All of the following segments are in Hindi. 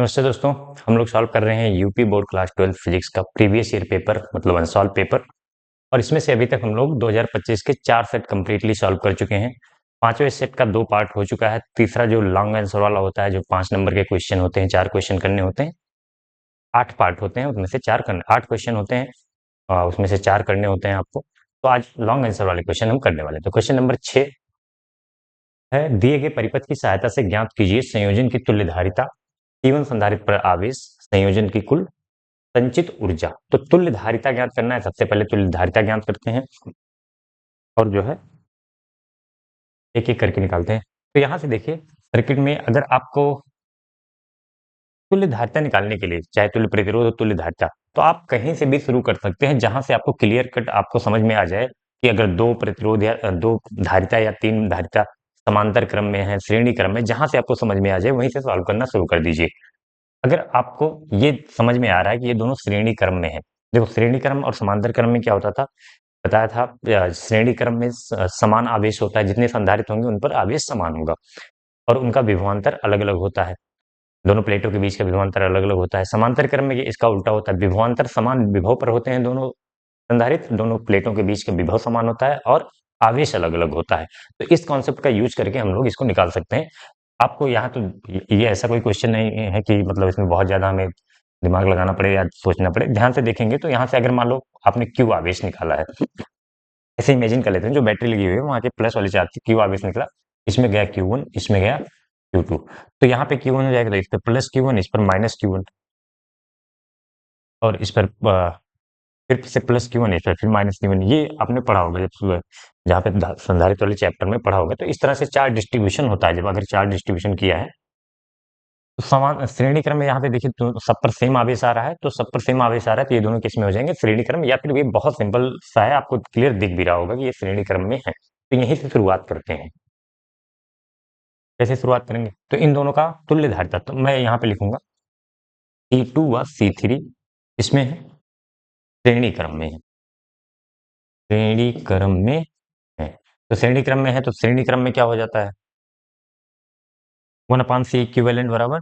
नमस्ते दोस्तों। हम लोग सॉल्व कर रहे हैं यूपी बोर्ड क्लास 12 फिजिक्स का प्रीवियस ईयर पेपर मतलब अनसॉल्व पेपर। और इसमें से अभी तक हम लोग 2025 के 4 सेट कंप्लीटली सॉल्व कर चुके हैं। पांचवें सेट का 2 पार्ट हो चुका है। तीसरा जो लॉन्ग आंसर वाला होता है, जो 5 नंबर के क्वेश्चन होते हैं, 4 क्वेश्चन करने होते हैं। 8 पार्ट होते हैं, उसमें से 4 करने 8 क्वेश्चन होते हैं, उसमें से 4 करने होते हैं आपको। तो आज लॉन्ग आंसर वाले क्वेश्चन हम करने वाले हैं। तो क्वेश्चन नंबर 6 है, दिए गए परिपथ की सहायता से ज्ञात कीजिए संयोजन की तुल्यधारिता, T1 संधारित्र पर आवेश, संयोजन की कुल संचित ऊर्जा। तो तुल्य धारिता ज्ञात करना है। सबसे पहले तुल्य धारिता ज्ञात करते हैं और जो है एक एक करके निकालते हैं। तो यहां से देखिए, सर्किट में अगर आपको तुल्य धारिता निकालने के लिए, चाहे तुल्य प्रतिरोध और तुल्य धारिता, तो आप कहीं से भी शुरू कर सकते हैं जहां से आपको क्लियर कट आपको समझ में आ जाए कि अगर दो प्रतिरोध या दो धारिता या तीन धारिता समांतर क्रम में है, श्रेणी क्रम में, जहां से आपको समझ में आ जाए वहीं से सॉल्व करना शुरू कर दीजिए। अगर आपको ये समझ में आ रहा है कि ये दोनों श्रेणी क्रम में है, देखो श्रेणी क्रम और समांतर क्रम में क्या होता था, बताया था। श्रेणी क्रम में समान आवेश होता है, जितने संधारित होंगे उन पर आवेश समान होगा और उनका विभवांतर अलग अलग होता है। दोनों प्लेटों के बीच का विभवांतर अलग अलग होता है। समांतर क्रम में ये इसका उल्टा होता है, विभवांतर समान विभव पर होते हैं दोनों संधारित्र, दोनों प्लेटों के बीच का विभव समान होता है और आवेश अलग अलग होता है। तो इस कॉन्सेप्ट का यूज करके हम लोग इसको निकाल सकते हैं। आपको यहाँ तो ये ऐसा कोई क्वेश्चन नहीं है कि मतलब इसमें बहुत ज्यादा हमें दिमाग लगाना पड़े या सोचना पड़े। ध्यान से देखेंगे तो यहाँ से अगर मान लो आपने क्यू आवेश निकाला है, ऐसे इमेजिन कर लेते हैं जो बैटरी लगी हुई है वहां के प्लस वाले चार्ज से क्यू आवेश निकला, इसमें गया Q1, इसमें गया Q2। तो यहाँ पे Q1 हो जाएगा, तो इस पर प्लस Q1, इस पर माइनस Q1, और इस पर फिर से प्लस Q1, इस पर फिर माइनस Q1। ये आपने पढ़ा होगा जब सुबह, जहाँ पे संधारित्र वाले चैप्टर में पढ़ा होगा। तो इस तरह से चार्ज डिस्ट्रीब्यूशन होता है। जब अगर चार्ज डिस्ट्रीब्यूशन किया है तो समान श्रेणी क्रम में यहाँ पे देखिए तो सब पर सेम आवेश आ रहा है, तो सब पर सेम आवेश आ रहा है, तो ये दोनों किस में हो जाएंगे, श्रेणी क्रम। या फिर ये बहुत सिंपल सा है, आपको क्लियर दिख भी रहा होगा कि ये श्रेणी क्रम में है। तो यहीं से शुरुआत करते हैं। कैसे शुरुआत करेंगे, तो इन दोनों का तुल्य धारिता तो मैं यहाँ पे लिखूंगा C2 व C3 इसमें है, श्रेणी क्रम में है, श्रेणी क्रम में है। तो श्रेणी क्रम में है, तो श्रेणी क्रम में क्या हो जाता है, 1/C इक्विवेलेंट बराबर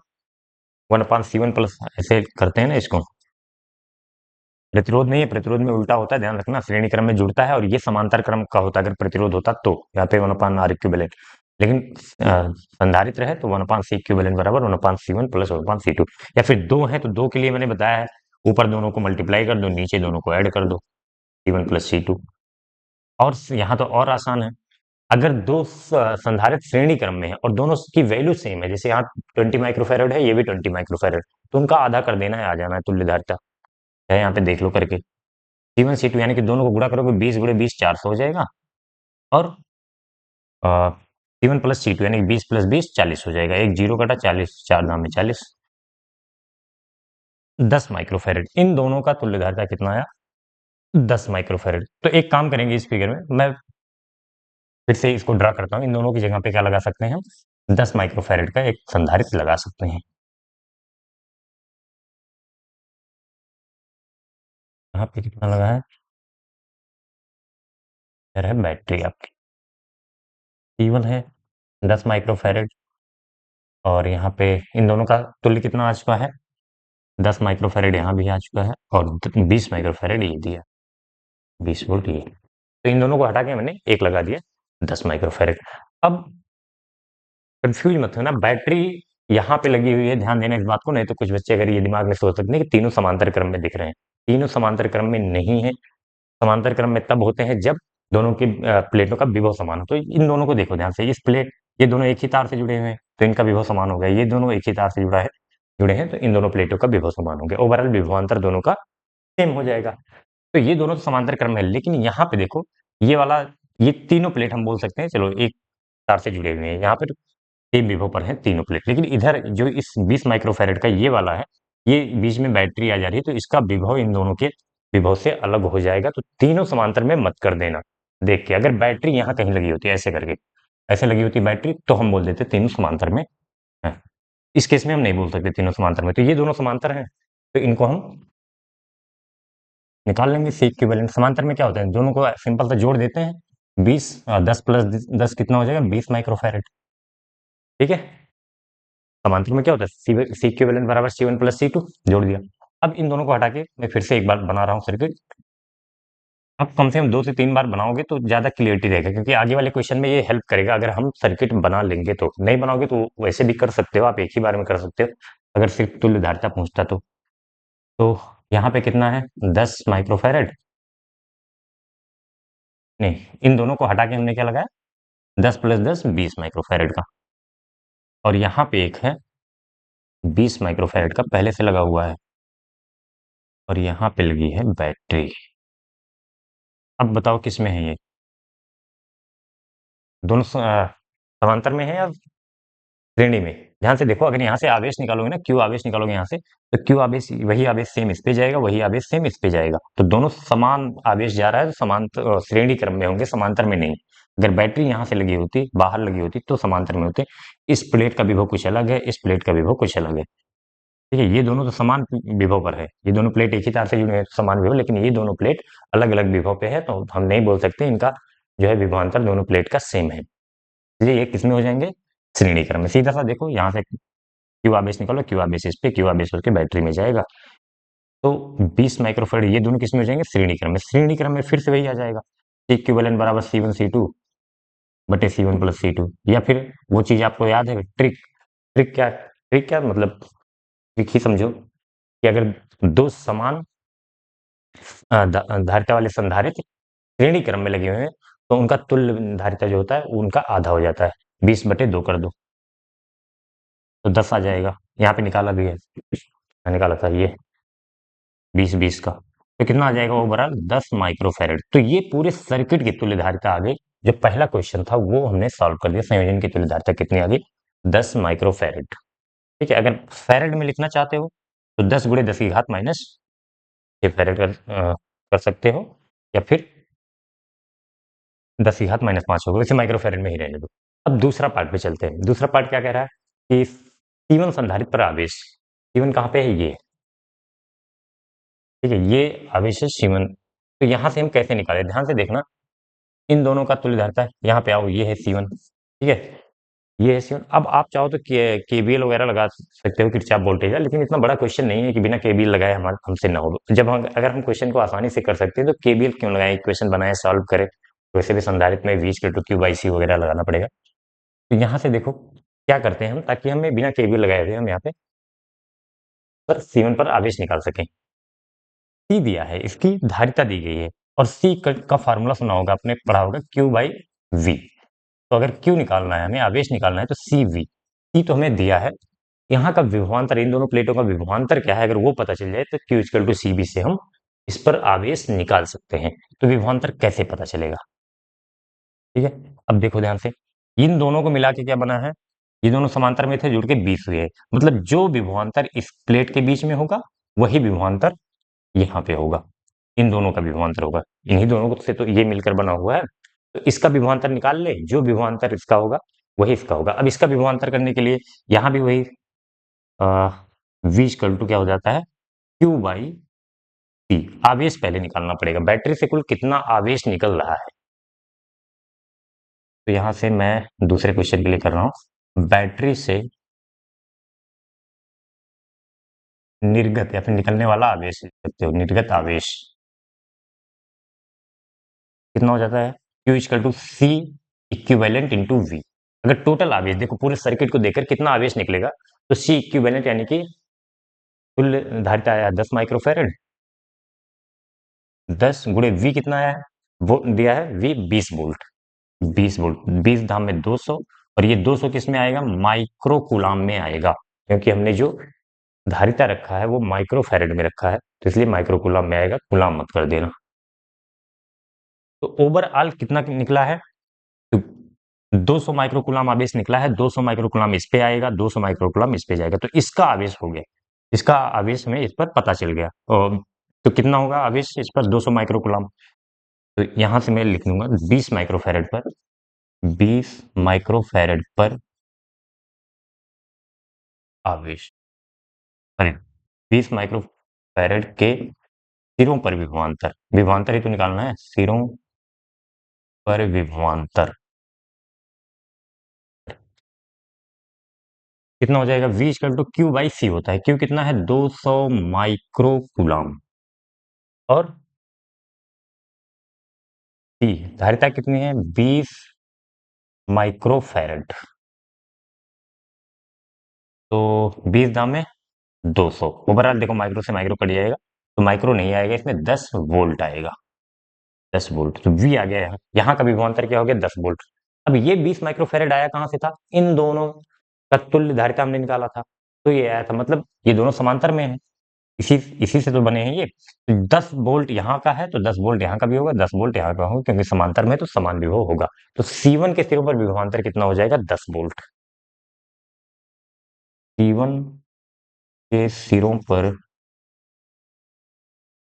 1/C1 प्लस, ऐसे करते हैं ना इसको। प्रतिरोध नहीं है, प्रतिरोध में उल्टा होता है, ध्यान रखना। श्रेणी क्रम में जुड़ता है और ये समांतर क्रम का होता है। अगर प्रतिरोध होता तो यहाँ पे 1/R इक्विवेलेंट, लेकिन संधारित्र है तो 1/C इक्विवेलेंट बराबर 1/C1 प्लस 1/C2। या फिर दो है तो दो के लिए मैंने बताया है, ऊपर दोनों को मल्टीप्लाई कर दो, नीचे दोनों को ऐड कर दो, C1 प्लस C2। और यहाँ तो और आसान है, अगर दो संधारित्र श्रेणी क्रम में है और दोनों की वैल्यू सेम है, जैसे यहाँ 20 माइक्रोफेरेड है, ये भी 20 माइक्रोफेरेड, तो उनका आधा कर देना है, आ जाना है तुल्य धारिता। है यहाँ पे देख लो करके, C1 C2 यानी कि दोनों को गुणा करोगे 20 गुणे 20 400 हो जाएगा, और C1 प्लस C2 यानी 20 प्लस 20 40 हो जाएगा। एक जीरो कटा, 40 4 दाम में 40, 10 माइक्रोफेरेड। इन दोनों का तुल्य धारिता कितना आया, 10 माइक्रोफेरेड। तो एक काम करेंगे, इस फिगर में मैं फिर से इसको ड्रा करता हूँ। इन दोनों की जगह पे क्या लगा सकते हैं हम, 10 माइक्रोफेरेड का एक संधारित्र लगा सकते हैं। यहाँ पे कितना लगा है, इधर है बैटरी आपकी, C1 है 10 माइक्रोफेरेड, और यहाँ पे इन दोनों का तुल्य कितना आ चुका है, 10 माइक्रोफेरेड यहाँ भी आ चुका है, और 20 माइक्रोफेरेड ये दिया, 20 वोल्ट ये। तो इन दोनों को हटा के मैंने एक लगा दिया, 10 माइक्रोफेरेड। अब कंफ्यूज मत होना, बैटरी यहाँ पे लगी हुई है, ध्यान देना इस बात को। नहीं तो कुछ बच्चे अगर ये दिमाग में सोच सकते हैं कि तीनों समांतर क्रम में दिख रहे हैं, तीनों समांतर क्रम में नहीं है। समांतर क्रम में तब होते हैं जब दोनों की प्लेटों का विभव समान हो। तो इन दोनों को देखो ध्यान से, इस प्लेट, ये दोनों एक ही तार से जुड़े हुए हैं तो इनका विभव समान हो गया। ये दोनों एक ही तार से जुड़े हैं तो इन दोनों प्लेटों का विभव समान हो गया। ओवरऑल विभवांतर दोनों का सेम हो जाएगा। तो ये दोनों तो समांतर क्रम में है, लेकिन यहाँ पे देखो, ये वाला, ये तीनों प्लेट हम बोल सकते हैं, चलो एक तार से जुड़े हुए हैं, यहाँ पे सेम विभव पर है तीनों प्लेट। लेकिन इधर जो इस 20 माइक्रोफैरेड का ये वाला है, ये बीच में बैटरी आ जा रही है, तो इसका विभव इन दोनों के विभव से अलग हो जाएगा। तो तीनों समांतर में मत कर देना देख के। अगर बैटरी यहाँ कहीं लगी होती है ऐसे करके, ऐसे लगी होती बैटरी, तो हम बोल देते तीनों समांतर में है। इस केस में हम नहीं बोल सकते तीनों समांतर में, तो ये दोनों समांतर हैं, तो इनको हम निकाल लेंगे। सी इक्विवेलेंट समांतर में क्या होता है, दोनों को सिंपल सा जोड़ देते हैं। 20 10 प्लस 10 कितना हो जाएगा, 20 माइक्रोफैरेड। ठीक है, समांतर में क्या होता है, सी इक्विवेलेंट बराबर C1 प्लस C2, जोड़ दिया। अब इन दोनों को हटा के मैं फिर से एक बार बना रहा हूँ सर्किट। अब कम से कम 2 से 3 बार बनाओगे तो ज़्यादा क्लियरिटी रहेगा, क्योंकि आगे वाले क्वेश्चन में ये हेल्प करेगा अगर हम सर्किट बना लेंगे तो। नहीं बनाओगे तो वैसे भी कर सकते हो, आप एक ही बार में कर सकते हो, अगर सिर्फ तुल्य धारिता पूछता तो यहाँ पे कितना है, 10 माइक्रोफैरड, नहीं, इन दोनों को हटा के हमने क्या लगाया, 10 प्लस 10 20 माइक्रोफैरड का, और यहाँ पे एक है 20 माइक्रोफैरड का पहले से लगा हुआ है, और यहाँ पे लगी है बैटरी। अब बताओ किस में है ये, दोनों समांतर में है या श्रेणी में? ध्यान से देखो, अगर यहाँ से आवेश निकालोगे ना, क्यू आवेश निकालोगे यहाँ से, तो क्यू आवेश, वही आवेश सेम इस पे जाएगा, वही आवेश सेम इस पे जाएगा, तो दोनों समान आवेश जा रहा है, तो समांतर श्रेणी क्रम में होंगे, समांतर में नहीं। अगर बैटरी यहाँ से लगी होती, बाहर लगी होती, तो समांतर में होते। इस प्लेट का विभव कुछ अलग है, इस प्लेट का विभव कुछ अलग है, ठीक है। ये दोनों तो समान विभव पर है, ये दोनों प्लेट एक ही तार से जुड़े हैं, समान विभव, लेकिन ये दोनों प्लेट अलग अलग विभव पे है, तो हम नहीं बोल सकते इनका जो है विभवांतर दोनों प्लेट का सेम है। इसलिए ये किसमें हो जाएंगे, श्रेणी क्रम में। सीधा सा देखो, यहाँ से क्यू आवेश निकालो, क्यू आवेश इस पे, क्यू आवेश होकर बैटरी में जाएगा, तो 20 माइक्रोफैराड ये दोनों किसमें हो जाएंगे, श्रेणी क्रम में। श्रेणी क्रम में फिर से वही आ जाएगा, इक्विवेलेंट बराबर C1 C2 बटे C1 प्लस C2, या फिर वो चीज आपको याद है, ट्रिक। ट्रिक क्या मतलब, ट्रिक ही समझो कि अगर दो समान धारिता वाले संधारित्र श्रेणी क्रम में लगे हुए हैं, तो उनका तुल्य धारिता जो होता है उनका आधा हो जाता है, 20 बटे 2 कर दो तो 10 आ जाएगा। यहाँ पे निकाला भी है, निकाला था ये 20 20 का, तो कितना आ जाएगा ओवरऑल, 10 माइक्रोफैरड। तो ये पूरे सर्किट की तुल्य धारिता आ गई। जो पहला क्वेश्चन था वो हमने सॉल्व कर दिया, संयोजन की तुल्य धारिता कितनी आ गई, 10 माइक्रोफैरड, ठीक है। अगर फैरड में लिखना चाहते हो तो 10 गुणे 10 की घात माइनस 6 फैरड कर सकते हो, या फिर 10 की घात माइनस 5 होगा, वैसे माइक्रोफैरड में ही रहने दो। अब दूसरा पार्ट पे चलते हैं। दूसरा पार्ट क्या कह रहा है कि C1 संधारित्र पर आवेश, C1 कहाँ पे है, ये, ठीक है, ये आवेश है C1। तो यहां से हम कैसे निकालें, ध्यान से देखना, इन दोनों का तुल्य धारिता है, यहाँ पे आओ, ये है C1, ठीक है, ये है C1। अब आप चाहो तो केबीएल वगैरह लगा सकते हो, किरचॉफ वोल्टेज है, लेकिन इतना बड़ा क्वेश्चन नहीं है कि बिना केबीएल लगाए हमारे हमसे ना हो। जब हम, अगर हम क्वेश्चन को आसानी से कर सकते हैं तो केबीएल क्यों लगाएं, इक्वेशन बनाए सॉल्व करें, वैसे भी संधारित्र में V = Q by C वगैरह लगाना पड़ेगा। तो यहाँ से देखो क्या करते हैं हम, ताकि हमें बिना केबीएल लगाए हुए हम यहाँ पे पर C1 पर आवेश निकाल सकें। C दिया है, इसकी धारिता दी गई है, और C का फार्मूला सुना होगा आपने, पढ़ा होगा Q by V। तो अगर Q निकालना है, हमें आवेश निकालना है, तो CV, C तो हमें दिया है। यहाँ का विभवांतर, इन दोनों प्लेटों का विभवांतर क्या है, अगर वो पता चल जाए तो Q = CB से हम इस पर आवेश निकाल सकते हैं। तो विभवांतर कैसे पता चलेगा, ठीक है। अब देखो ध्यान से, इन दोनों को मिला के क्या बना है, ये दोनों समांतर में थे, जुड़ के 20 हुए, मतलब जो विभवांतर इस प्लेट के बीच में होगा वही विभवांतर यहाँ पे होगा, इन दोनों का विभवांतर होगा, इन्हीं दोनों से तो ये मिलकर बना हुआ है। तो इसका विभवांतर निकाल ले, जो विभवांतर इसका होगा वही इसका होगा। अब इसका विभवांतर करने के लिए यहाँ भी वही V = क्या हो जाता है, Q by C। आवेश पहले निकालना पड़ेगा, बैटरी से कुल कितना आवेश निकल रहा है। तो यहाँ से मैं दूसरे क्वेश्चन के लिए कर रहा हूँ, बैटरी से निर्गत या फिर निकलने वाला आवेश लिख सकते हो, निर्गत आवेश कितना हो जाता है, Q = C equivalent into V। अगर टोटल आवेश देखो, पूरे सर्किट को देखकर कितना आवेश निकलेगा, तो C इक्विवेलेंट यानी कि कुल धारिता आया 10 माइक्रोफैरड, 10 गुणे V कितना आया है, वो दिया है V 20 वोल्ट, 20 वोल्ट, 20 धाम में 200, और ये 200 किस में आएगा, माइक्रो कूलाम में आएगा, क्योंकि हमने जो धारिता रखा है वो माइक्रोफैरड में रखा है, तो इसलिए माइक्रो कूलाम में आएगा, कूलाम मत कर देना। तो ओवरऑल कितना निकला है, तो 200 माइक्रोकूलम आवेश निकला है, 200 माइक्रोकूलम इस पे आएगा, 200 माइक्रोकूलम इस पे जाएगा, तो इसका आवेश हो गया, इसका आवेश हमें इस पर पता चल गया। और तो कितना होगा आवेश इस पर, 200 माइक्रोकूलम। तो यहां से मैं लिख लूंगा 20 माइक्रोफैरड पर, 20 माइक्रोफैरड पर आवेश, अरे 20 माइक्रोफैरड के सिरों पर विभवांतर, विभवांतर ही तो निकालना है, सिरों पर विभवांतर, कितना हो जाएगा, V equal to Q by C होता है। क्यू कितना है, 200 माइक्रो कूलम, और सी धारिता कितनी है, 20 माइक्रो फैरड। तो 20 दाम में 200, ओवरऑल देखो माइक्रो से माइक्रो कट जाएगा, तो माइक्रो नहीं आएगा इसमें, 10 वोल्ट आएगा। 10 वोल्ट, तो V आ गया यहाँ का विभवांतर क्या हो गया, 10 वोल्ट। अब ये 20 माइक्रोफेरेड आया कहां से था, इन दोनों का तुल्य धारिता हमने निकाला था, तो ये आया था, मतलब ये दोनों समांतर में है, इसी इसी से तो बने हैं ये। 10 वोल्ट यहाँ का है, तो 10 वोल्ट यहाँ का भी होगा, 10 वोल्ट यहाँ का होगा, क्योंकि समांतर में है, तो समान विभव होगा। तो C1 के सिरों पर विभवांतर कितना हो जाएगा, 10 वोल्ट। C1 के सिरों पर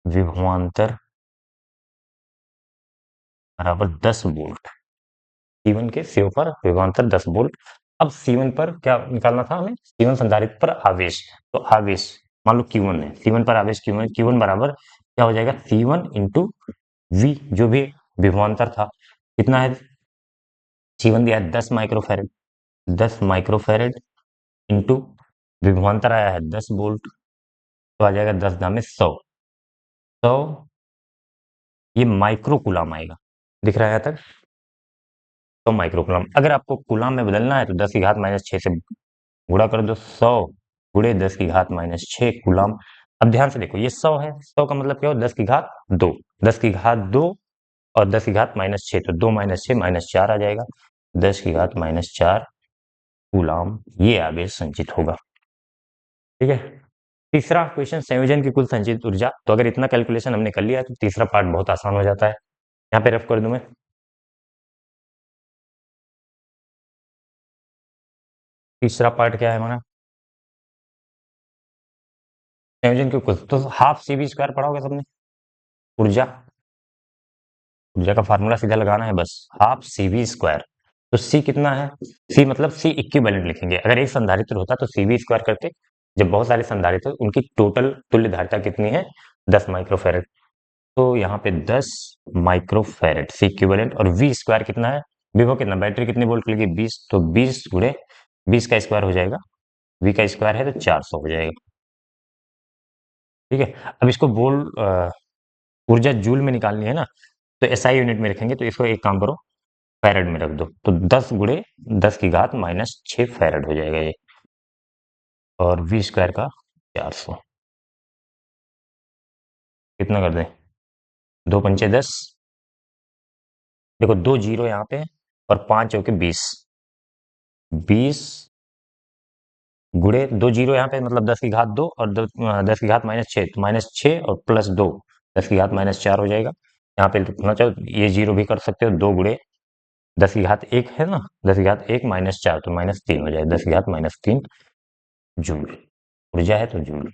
विभवांतर बराबर 10 वोल्ट। C1 के सिरों पर विभवांतर 10 वोल्ट। अब C1 पर क्या निकालना था हमें, C1 संधारित्र पर आवेश, तो आवेश मान लो Q1 है, C1 पर आवेश Q1 बराबर क्या हो जाएगा, C1 इंटू V, जो भी विभवांतर था कितना है, C1 दिया है 10 माइक्रोफैरड, 10 माइक्रोफैरड इंटू विभवांतर आया है 10 वोल्ट, तो आ जाएगा 10 दाम में 100, 100 ये माइक्रो कूलाम आएगा, दिख रहा है यहाँ तक, तो माइक्रो कूलाम। अगर आपको कूलाम में बदलना है तो 10 की घात माइनस 6 से गुणा कर दो, 100 गुणे 10 की घात माइनस 6 कूलाम। अब ध्यान से देखो, ये 100 है, 100 का मतलब क्या हो, 10 की घात 2, 10 की घात 2 और 10 की घात माइनस 6, तो 2 माइनस 6 माइनस 4 आ जाएगा, 10 की घात माइनस 4 कूलाम ये आवेश संचित होगा। ठीक है, तीसरा क्वेश्चन, संयोजन की कुल संचित ऊर्जा। तो अगर इतना कैलकुलेशन हमने कर लिया तो तीसरा पार्ट बहुत आसान हो जाता है, यहाँ पे रफ कर दूं मैं। तीसरा पार्ट क्या है हमारा, संयोजन की कुल, तो हाफ CV स्क्वायर पढ़ा होगा सबने, ऊर्जा, ऊर्जा का फार्मूला सीधा लगाना है बस, हाफ CV स्क्वायर। तो C कितना है, C मतलब C इक्विवेलेंट लिखेंगे, अगर एक संधारित्र होता तो CV स्क्वायर करते, जब बहुत सारे संधारित्र उनकी टोटल तुल्य धारिता कितनी है, 10 माइक्रोफैरड, तो यहाँ पे 10 माइक्रोफैरड C इक्विवेलेंट, और V स्क्वायर कितना है, विभव कितना, बैटरी कितनी वोल्ट लेगी 20, तो 20 गुणे 20 का स्क्वायर हो जाएगा, V का स्क्वायर है तो 400 हो जाएगा। ठीक है, अब इसको ऊर्जा जूल में निकालनी है ना, तो SI यूनिट में रखेंगे, तो इसको एक काम करो, फैरड में रख दो, तो 10 गुणे 10 की घात माइनस 6 फैरड हो जाएगा ये, और V स्क्वायर का 400, कितना कर दें, 2 पंचे 10, देखो 2 जीरो यहाँ पे और 5 हो के 20, 20 गुणे 2 जीरो यहाँ पे मतलब 10 की घात 2 और 10 की घात माइनस 6, तो माइनस 6 और प्लस 2, 10 की घात माइनस 4 हो जाएगा। यहाँ पे लिखना चाहो ये जीरो भी कर सकते हो, 2 गुणे 10 की घात 1 है ना, 10 की घात 1 माइनस 4, तो माइनस 3 हो जाएगा, 10 की घात माइनस 3 जूल ऊर्जा है, तो जूल।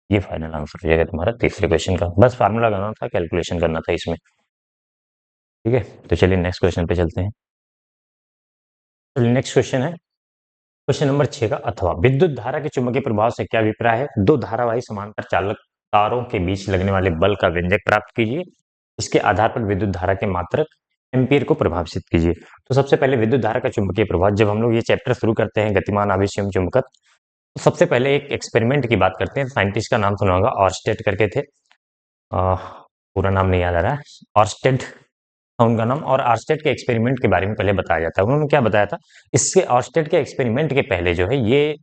ये फाइनल आंसर हो जाएगा तुम्हारा तीसरे क्वेश्चन का, बस फार्मूला लगाना था, कैलकुलेशन करना था इसमें। ठीक है, तो चलिए नेक्स्ट क्वेश्चन पे चलते हैं। तो नेक्स्ट क्वेश्चन है क्वेश्चन नंबर 6 का, अथवा विद्युत धारा के चुंबकीय प्रभाव से क्या अभिप्राय है, दो धारावाही समांतर चालक तारों के बीच लगने वाले बल का व्यंजक प्राप्त कीजिए, इसके आधार पर विद्युत धारा के मात्रक एम्पीयर को परिभाषित कीजिए। तो सबसे पहले विद्युत धारा का चुंबकीय प्रभाव, जब हम लोग ये चैप्टर शुरू करते हैं गतिमान आवेश एवं चुंबकत्व, तो सबसे पहले एक एक्सपेरिमेंट की बात करते हैं। साइंटिस्ट का नाम सुना होगा, ऑर्स्टेड करके थे, पूरा नाम नहीं याद आ रहा है, ऑर्स्टेड उनका नाम, और ऑर्स्टेड के एक्सपेरिमेंट के बारे में पहले बताया जाता है। उन्होंने क्या बताया था, इसके ऑर्स्टेड के एक्सपेरिमेंट के पहले जो है ये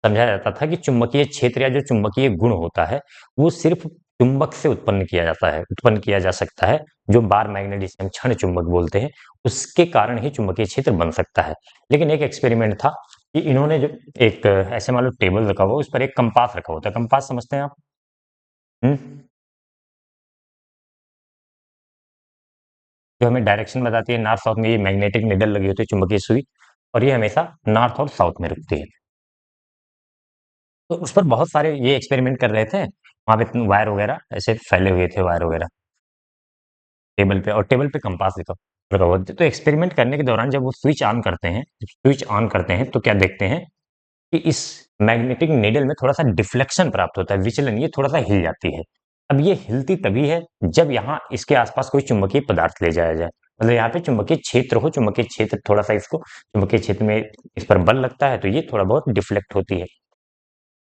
समझा जाता था कि चुंबकीय क्षेत्र या जो चुंबकीय गुण होता है वो सिर्फ चुंबक से उत्पन्न किया जा सकता है, जो बार मैग्नेट जिसे हम क्षण चुंबक बोलते हैं, उसके कारण ही चुंबकीय क्षेत्र बन सकता है। लेकिन एक एक्सपेरिमेंट था कि इन्होंने जो एक ऐसे मान लो टेबल रखा हुआ, उस पर एक कंपास रखा होता है, कंपास समझते हैं आप, हम्म, जो हमें डायरेक्शन बताती है नॉर्थ साउथ में, ये मैग्नेटिक निडल लगी होती है चुंबकीय सुई, और ये हमेशा नॉर्थ और साउथ में रुकती है। तो उस पर बहुत सारे ये एक्सपेरिमेंट कर रहे थे, वहां पे वायर वगैरह ऐसे फैले हुए थे, वायर वगैरह टेबल पे, और टेबल पे कंपास लगा हुआ था। तो एक्सपेरिमेंट करने के दौरान जब वो स्विच ऑन करते हैं तो क्या देखते हैं कि इस मैग्नेटिक नीडल में थोड़ा सा डिफ्लेक्शन प्राप्त होता है, विचलन, ये थोड़ा सा हिल जाती है। अब ये हिलती तभी है जब यहाँ इसके आसपास कोई चुंबकीय पदार्थ ले जाया जाए, मतलब यहाँ पे चुंबकीय क्षेत्र हो, चुंबकीय क्षेत्र थोड़ा सा इसको चुंबकीय क्षेत्र में इस पर बल लगता है तो ये थोड़ा बहुत डिफ्लेक्ट होती है।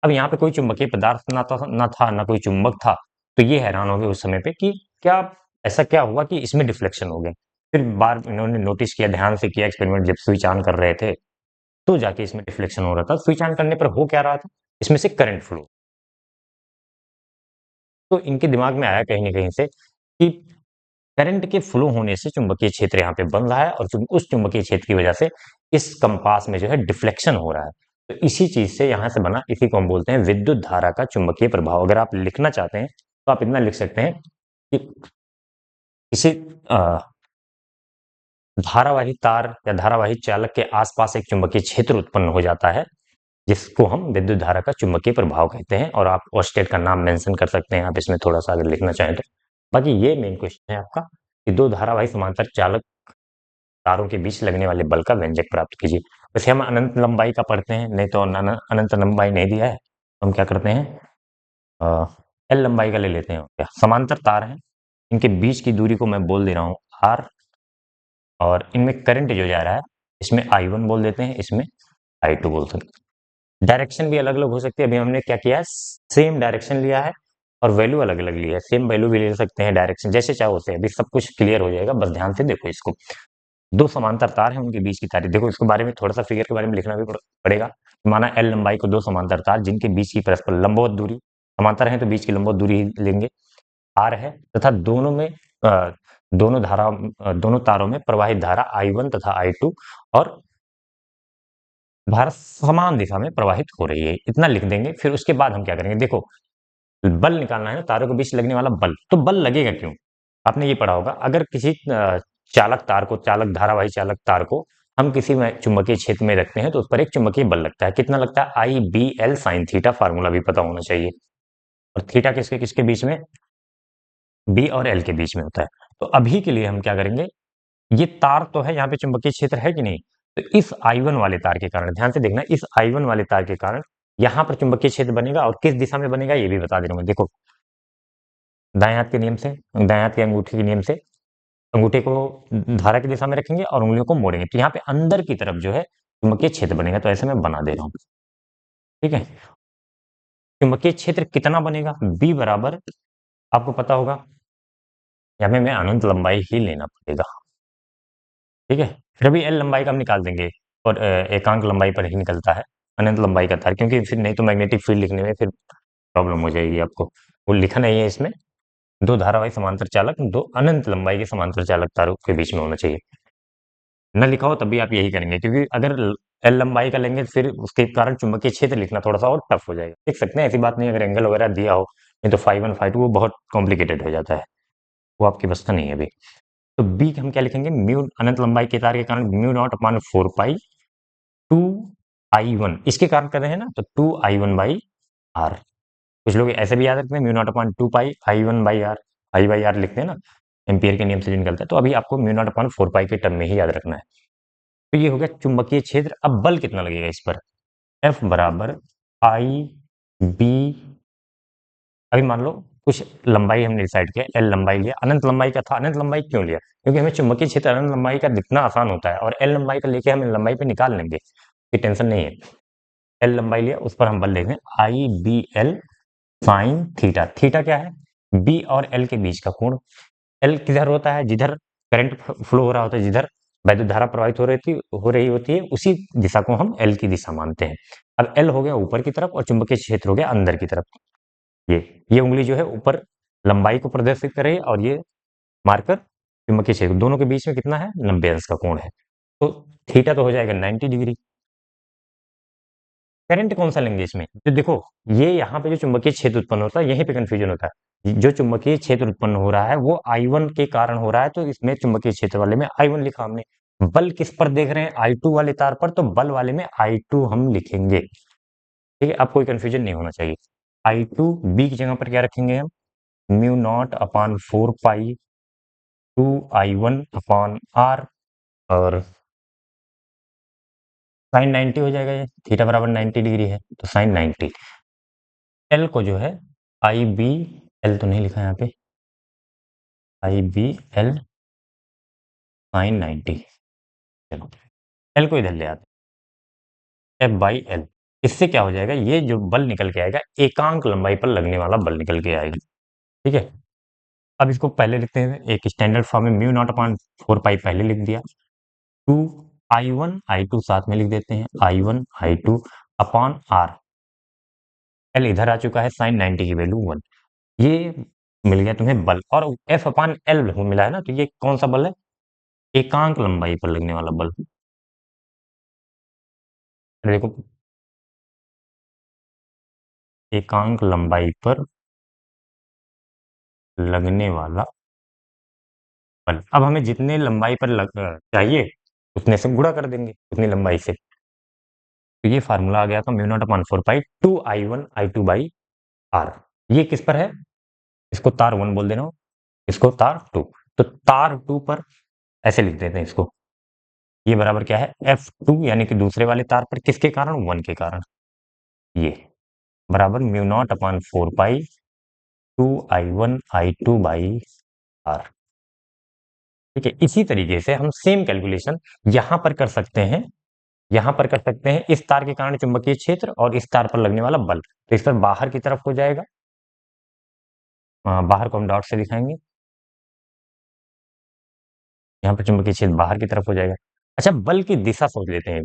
अब यहाँ पे कोई चुंबकीय पदार्थ ना कोई चुंबक था, तो ये हैरान हो गए उस समय पे कि क्या ऐसा क्या हुआ कि इसमें डिफ्लेक्शन हो गए। फिर बार इन्होंने नोटिस किया, ध्यान से किया एक्सपेरिमेंट, जब स्विच ऑन कर रहे थे तो जाके इसमें डिफ्लेक्शन हो रहा था। स्विच ऑन करने पर हो क्या रहा था, इसमें से करंट फ्लो। तो इनके दिमाग में आया कहीं न कहीं से कि करंट के फ्लो होने से चुंबकीय क्षेत्र यहाँ पे बन रहा है और उस चुंबकीय क्षेत्र की वजह से इस कंपास में जो है डिफ्लेक्शन हो रहा है। तो इसी चीज से यहाँ से बना, इसी को हम बोलते हैं विद्युत धारा का चुंबकीय प्रभाव। अगर आप लिखना चाहते हैं तो आप इतना लिख सकते हैं कि किसी धारावाही तार या धारावाही चालक के आसपास एक चुंबकीय क्षेत्र उत्पन्न हो जाता है, जिसको हम विद्युत धारा का चुंबकीय प्रभाव कहते हैं। और आप ओस्टेट का नाम मेंशन कर सकते हैं आप इसमें थोड़ा सा अगर लिखना चाहें तो। बाकी ये मेन क्वेश्चन है आपका कि दो धारावाही समांतर चालक तारों के बीच लगने वाले बल का व्यंजक प्राप्त कीजिए। वैसे हम अनंत लंबाई का पढ़ते हैं, नहीं तो अनंत लंबाई नहीं दिया है तो हम क्या करते हैं, एल लंबाई का ले लेते हैं। क्या समांतर तार हैं, इनके बीच की दूरी को मैं बोल दे रहा हूँ आर, और इनमें करंट जो जा रहा है इसमें I1 बोल देते हैं, इसमें I2 बोल सकते हैं। डायरेक्शन भी अलग अलग हो सकती है। अभी हमने क्या किया है, सेम डायरेक्शन लिया है और वैल्यू अलग अलग ली है। सेम वैल्यू भी ले सकते हैं, डायरेक्शन जैसे चाहो वैसे। अभी सब कुछ क्लियर हो जाएगा, बस ध्यान से देखो इसको। दो समांतर तार हैं, उनके बीच की तारीख देखो। इसके बारे में थोड़ा सा फिगर के बारे में लिखना भी पड़ेगा। माना एल लंबाई को दो समांतर तार जिनके बीच की परस्पर लंबवत दूरी, समांतर है तो बीच की लंबवत दूरी ही लेंगे, आर है, तथा दोनों में दोनों तारों में प्रवाहित धारा I1 तथा I2 और धारा समान दिशा में प्रवाहित हो रही है। इतना लिख देंगे। फिर उसके बाद हम क्या करेंगे, देखो बल निकालना है ना, तारों के बीच लगने वाला बल। तो बल लगेगा क्यों, आपने ये पढ़ा होगा। अगर किसी धारावाही चालक तार को हम किसी में चुंबकीय क्षेत्र में रखते हैं तो उस पर एक चुंबकीय बल लगता है। कितना लगता है, I BL sin theta, formula भी पता होना चाहिए। और थीटा किसके किसके बीच में, बी और एल के बीच में होता है। तो अभी के लिए हम क्या करेंगे, ये तार तो है, यहाँ पे चुंबकीय क्षेत्र है कि नहीं, तो इस I1 वाले तार के कारण, ध्यान से देखना, इस I1 वाले तार के कारण यहाँ पर चुंबकीय क्षेत्र बनेगा। और किस दिशा में बनेगा ये भी बता दे रहा हूं मैं। देखो दाएं हाथ के नियम से, दाएं हाथ के अंगूठे के नियम से अंगूठे को धारा की दिशा में रखेंगे और उंगलियों को मोड़ेंगे, तो यहाँ पे अंदर की तरफ जो है चुंबकीय क्षेत्र बनेगा। तो ऐसे मैं बना दे रहा हूँ, ठीक है। चुंबकीय क्षेत्र कितना बनेगा, बी बराबर, आपको पता होगा, या में अनंत लंबाई ही लेना पड़ेगा, ठीक है। फिर भी एल लंबाई का हम निकाल देंगे और एकांक लंबाई पर ही निकलता है अनंत लंबाई का तार, क्योंकि फिर नहीं तो मैग्नेटिक फील्ड लिखने में फिर प्रॉब्लम हो जाएगी आपको। वो लिखा नहीं है इसमें। दो धारावाही समांतर चालक, दो अनंत लंबाई के समांतर चालक तारों के बीच में होना चाहिए। न लिखा हो तब भी आप यही करेंगे, क्योंकि अगर एल लंबाई का लेंगे फिर उसके कारण चुंबकीय क्षेत्र लिखना थोड़ा सा और टफ हो जाएगा। लिख सकते हैं, ऐसी बात नहीं, अगर एंगल वगैरह दिया हो, नहीं तो फाई 1 फाई 2 वो बहुत कॉम्प्लिकेटेड हो जाता है, वो आपकी बस का नहीं है अभी। तो बी हम क्या लिखेंगे, म्यू अनंत लंबाई के तार के कारण mu naught upon 4 pi 2I1, इसके कारण कर रहे हैं ना, तो 2I1 बाई आर। कुछ लोग ऐसे भी याद रखते हैं, mu naught upon 2 pi I1 by R, I by R लिखते हैं ना, एम्पियर के नियम से जो निकलता है। तो अभी आपको म्यू नॉट अपॉन 4 पाई के टर्म में ही याद रखना है। तो ये हो गया चुंबकीय क्षेत्र। अब बल कितना लगेगा इस पर, F बराबर I B। अभी मान लो कुछ लंबाई हमने डिसाइड किया, एल लंबाई लिया, अनंत लंबाई का था। अनंत लंबाई क्यों लिया, क्योंकि हमें चुंबकीय क्षेत्र अनंत लंबाई का दिखना आसान होता है, और एल लंबाई का लेके हम लंबाई पे निकाल लेंगे, ये टेंशन नहीं है। एल लंबाई लिया, उस पर हम बल लेंगे IBL साइन थीटा। थीटा क्या है, बी और एल के बीच का कोण। एल किधर होता है, जिधर करंट फ्लो हो रहा होता है, जिधर वैद्युत धारा प्रवाहित हो रही होती है, उसी दिशा को हम एल की दिशा मानते हैं। अब एल हो गया ऊपर की तरफ और चुंबकीय क्षेत्र हो गया अंदर की तरफ। ये उंगली जो है ऊपर लंबाई को प्रदर्शित कर रही है, और ये मार्कर चुंबकीय क्षेत्र, दोनों के बीच में कितना है, 90 अंश का कोण है। तो थीटा तो हो जाएगा 90 डिग्री। करंट कौन सा लेंगे इसमें, तो देखो ये यहाँ पे जो चुंबकीय क्षेत्र उत्पन्न होता है, यहीं पे कंफ्यूजन होता है। जो चुंबकीय क्षेत्र उत्पन्न हो रहा है वो I1 के कारण हो रहा है, तो इसमें चुंबकीय क्षेत्र वाले में I1 लिखा हमने। बल किस पर देख रहे हैं, I2 वाले तार पर, तो बल वाले में I2 हम लिखेंगे, ठीक है। अब कोई कंफ्यूजन नहीं होना चाहिए। I2 बी की जगह पर क्या रखेंगे हम, mu naught upon 4 pi 2I1 upon R, और साइन 90 हो जाएगा। ये थीटा बराबर 90 डिग्री है, तो साइन 90। एल को जो है IBL तो नहीं लिखा यहाँ पे, IBL sin 90। चलो एल को इधर ले आते हैं, एफ बाई एल। इससे क्या हो जाएगा, ये जो बल निकल के आएगा एकांक लंबाई पर लगने वाला बल निकल के आएगा। ठीक है, अब इसको पहले लिखते हैं एक स्टैंडर्ड फॉर्म में, म्यू नॉट अपॉन 4 पाई पहले लिख दिया, two I one I two साथ में लिख देते हैं, I one I two upon R. L इधर आ चुका है, साइन 90 की वैल्यू 1। ये मिल गया तुम्हें बल, और एफ अपॉन एल मिला है ना, तो ये कौन सा बल है, एकांक लंबाई पर लगने वाला बल। देखो, एकांक लंबाई पर लगने वाला बल। अब हमें जितने लंबाई पर चाहिए उतने से गुणा कर देंगे, उतनी लंबाई से। तो ये फार्मूला आ गया था mu naught upon 4 pi two I one I two by R. ये किस पर है, इसको तार 1 बोल देना, इसको तार 2। तो तार 2 पर ऐसे लिख देते हैं इसको, ये बराबर क्या है, F2 यानी कि दूसरे वाले तार पर किसके कारण, 1 के कारण, ये बराबर mu naught upon 4 pi two I one I two by R. ठीक है, इसी तरीके से हम सेम कैलकुलेशन यहां पर कर सकते हैं, यहां पर कर सकते हैं इस तार के कारण चुंबकीय क्षेत्र और इस तार पर लगने वाला बल। तो इस पर बाहर की तरफ हो जाएगा, बाहर को हम डॉट से दिखाएंगे, यहाँ पर चुंबकीय क्षेत्र बाहर की तरफ हो जाएगा। अच्छा, बल की दिशा सोच लेते हैं।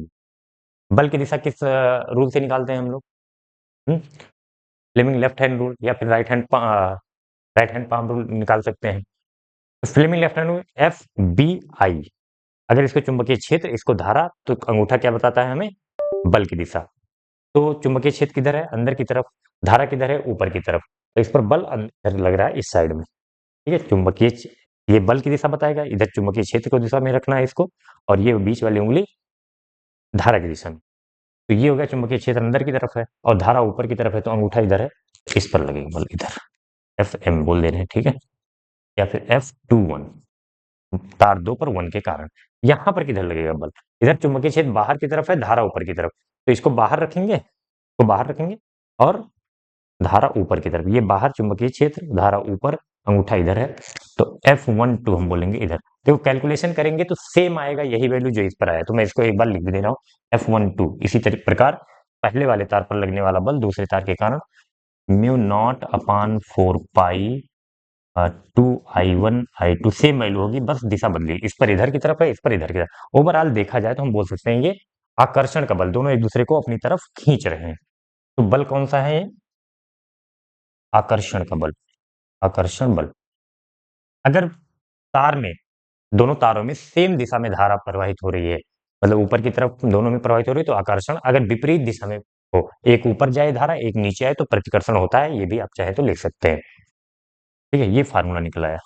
बल की दिशा किस रूल से निकालते हैं हम लोग, फ्लेमिंग लेफ्ट हैंड रूल या फिर राइट हैंड पाम रूल निकाल सकते हैं। तो Fleming left hand rule, F B I, अगर इसको चुंबकीय क्षेत्र इसको धारा, तो अंगूठा क्या बताता है हमें, बल की दिशा। तो चुंबकीय क्षेत्र किधर है, अंदर की तरफ, धारा किधर है, ऊपर की तरफ। तो इस पर बल अंदर लग रहा है इस साइड में। ठीक है, ये बल की दिशा बताएगा, इधर चुंबकीय क्षेत्र को दिशा में रखना है इसको, और ये बीच वाली उंगली धारा की दिशा में। तो ये हो गया चुंबकीय क्षेत्र अंदर की तरफ है और धारा ऊपर की तरफ है, तो अंगूठा इधर है, इस पर लगेगा बल इधर, एफ एम बोल दे रहे हैं। ठीक है, या फिर एफ टू वन, तार 2 पर 1 के कारण। यहां पर किधर लगेगा बल, इधर चुंबकीय क्षेत्र बाहर की तरफ है, धारा ऊपर की तरफ, तो इसको बाहर रखेंगे, इसको बाहर रखेंगे, और धारा ऊपर की तरफ, ये बाहर चुंबकीय क्षेत्र, धारा ऊपर, अंगूठा इधर है, तो F12 हम बोलेंगे इधर। देखो कैलकुलेशन करेंगे तो सेम आएगा, यही वैल्यू जो इस पर आया, तो मैं इसको एक बार लिख भी दे रहा हूँ, F12। इसी प्रकार पहले वाले तार पर लगने वाला बल दूसरे तार के कारण mu naught upon 4 pi two I one I two, same value होगी, बस दिशा बदली, इस पर इधर की तरफ है, इस पर इधर की तरफ। ओवरऑल देखा जाए तो हम बोल सकते हैं ये आकर्षण का बल, दोनों एक दूसरे को अपनी तरफ खींच रहे हैं। तो बल कौन सा है ये, आकर्षण का बल, आकर्षण बल। अगर तार में, दोनों तारों में सेम दिशा में धारा प्रवाहित हो रही है, मतलब ऊपर की तरफ दोनों में प्रवाहित हो रही है, तो आकर्षण। अगर विपरीत दिशा में हो, एक ऊपर जाए धारा, एक नीचे आए, तो प्रतिकर्षण होता है, ये भी आप चाहे तो लिख सकते हैं। ठीक है, ये फार्मूला निकल आया।